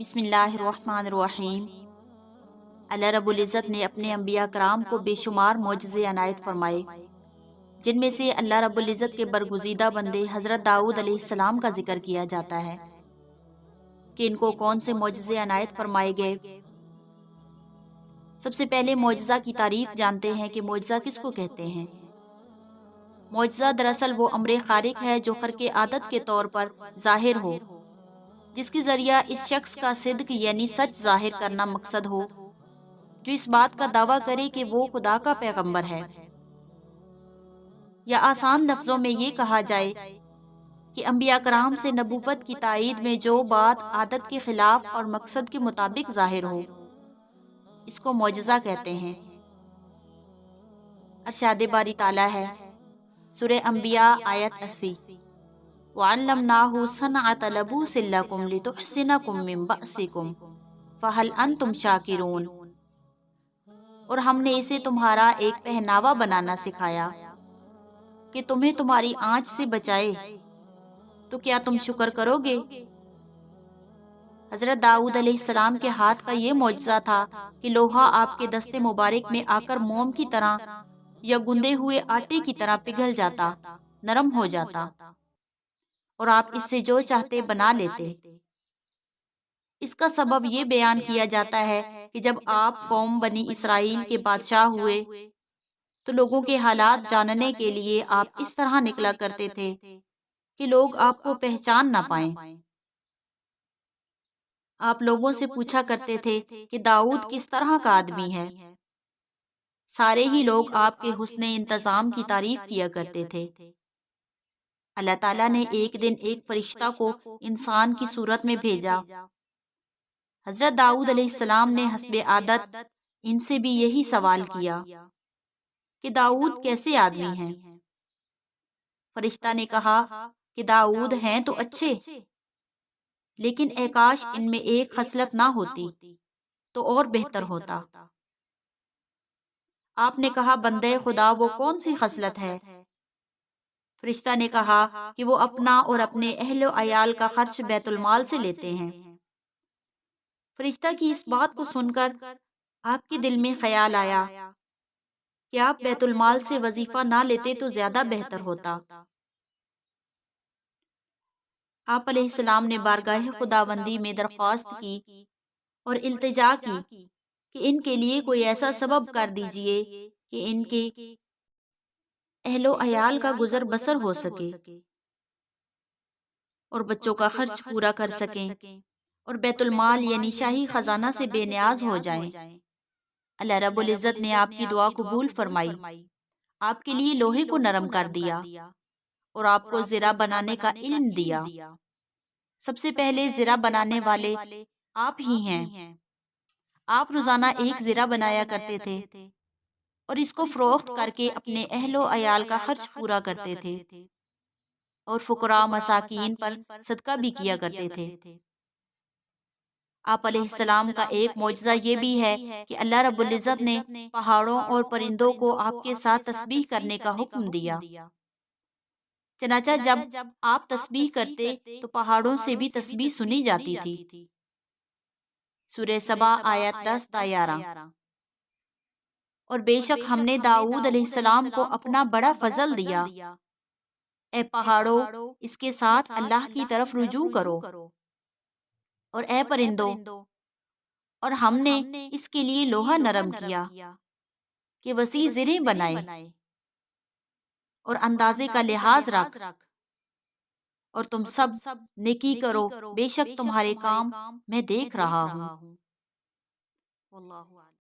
بسم اللہ الرحمن الرحیم۔ اللہ رب العزت نے اپنے انبیاء کرام کو بے شمار معجزے عنایت فرمائے، جن میں سے اللہ رب العزت کے برگزیدہ بندے حضرت داؤد علیہ السلام کا ذکر کیا جاتا ہے کہ ان کو کون سے معجزے عنایت فرمائے گئے۔ سب سے پہلے معجزہ کی تعریف جانتے ہیں کہ معجزہ کس کو کہتے ہیں۔ معجزہ دراصل وہ امر خارق ہے جو خرق عادت کے طور پر ظاہر ہو، جس کے ذریعہ اس شخص کا صدق یعنی سچ ظاہر کرنا مقصد ہو، جو اس بات کا دعویٰ کرے کہ وہ خدا کا پیغمبر ہے۔ یا آسان لفظوں میں یہ کہا جائے کہ انبیاء کرام سے نبوت کی تائید میں جو بات عادت کے خلاف اور مقصد کے مطابق ظاہر ہو، اس کو معجزہ کہتے ہیں۔ ارشاد باری تعالیٰ ہے، سورہ انبیاء آیت 80، وَعَلَّمْنَاهُ صَنْعَةَ لَبُوسٍ لَكُمْ لِتُحْصِنَكُم مِّن بَأْسِكُمْ فَهَلْ أَنتُمْ شَاكِرُونَ، اور ہم نے اسے تمہارا ایک پہناوا بنانا سکھایا کہ تمہیں تمہاری آنچ سے بچائے، تو کیا تم شکر کرو گے؟ حضرت داؤد علیہ السلام کے ہاتھ کا یہ معجزہ تھا کہ لوہا آپ کے دست مبارک میں آ کر موم کی طرح یا گندے ہوئے آٹے کی طرح پگھل جاتا، نرم ہو جاتا، اور آپ اس سے جو چاہتے بنا لیتے۔ اس کا سبب یہ بیان کیا جاتا ہے کہ جب آپ قوم بنی اسرائیل کے بادشاہ ہوئے تو لوگوں کے حالات جاننے کے لیے آپ اس طرح نکلا کرتے تھے کہ لوگ آپ کو پہچان نہ پائیں۔ آپ لوگوں سے پوچھا کرتے تھے کہ داؤد کس طرح کا آدمی ہے۔ سارے ہی لوگ آپ کے حسن انتظام کی تعریف کیا کرتے تھے۔ اللہ تعالیٰ نے ایک دن ایک فرشتہ کو انسان کی صورت میں بھیجا۔ حضرت داؤد علیہ السلام نے حسب عادت ان سے بھی یہی سوال کیا کہ داؤد کیسے آدمی ہیں؟ فرشتہ نے کہا کہ داؤد ہیں تو اچھے، لیکن اے کاش ان میں ایک خصلت نہ ہوتی تو اور بہتر ہوتا۔ آپ نے کہا بندے خدا وہ کون سی خصلت ہے؟ فرشتہ نے کہا کہ وہ اپنا اور اپنے اہل و عیال کا خرچ بیت المال سے لیتے ہیں۔ فرشتہ کی اس بات کو سن کر آپ کے دل میں خیال آیا کہ آپ بیت المال سے وظیفہ نہ لیتے تو زیادہ بہتر ہوتا۔ آپ علیہ السلام نے بارگاہ خداوندی میں درخواست کی اور التجا کی کہ ان کے لیے کوئی ایسا سبب کر دیجئے کہ ان کے اہل و عیال کا گزر بسر ہو سکے اور بچوں کا خرچ پورا کر سکیں اور بیت المال یعنی شاہی خزانہ سے بے نیاز ہو جائیں۔ اللہ رب العزت نے آپ کی دعا قبول فرمائی، آپ کے لیے لوہے کو نرم کر دیا اور آپ کو زرہ بنانے کا علم دیا۔ سب سے پہلے زرہ بنانے والے آپ ہی ہیں۔ آپ روزانہ ایک زرہ بنایا کرتے تھے اور اس کو فروخت کر کے اپنے اہل و عیال کا خرچ پورا کرتے تھے اور فقراء مساکین پر صدقہ بھی کیا کرتے تھے۔ آپ علیہ السلام کا ایک معجزہ یہ بھی ہے کہ اللہ رب العزت نے پہاڑوں اور پرندوں کو آپ کے ساتھ تسبیح کرنے کا حکم دیا۔ چنانچہ جب آپ تسبیح کرتے تو پہاڑوں سے بھی تسبیح سنی جاتی تھی۔ سورہ سبا آیت 10 تا 11۔ اور بے شک ہم نے داؤد علیہ السلام کو اپنا بڑا فضل دیا۔ اے پہاڑوں، اس کے ساتھ اللہ کی طرف رجوع کرو، اور اے پرندوں، اور ہم نے اس کے لیے لوہا نرم کیا کہ وسیع زرہیں بنائے اور اندازے کا لحاظ رکھ، اور تم سب نیکی کرو، بے شک تمہارے کام میں دیکھ رہا ہوں۔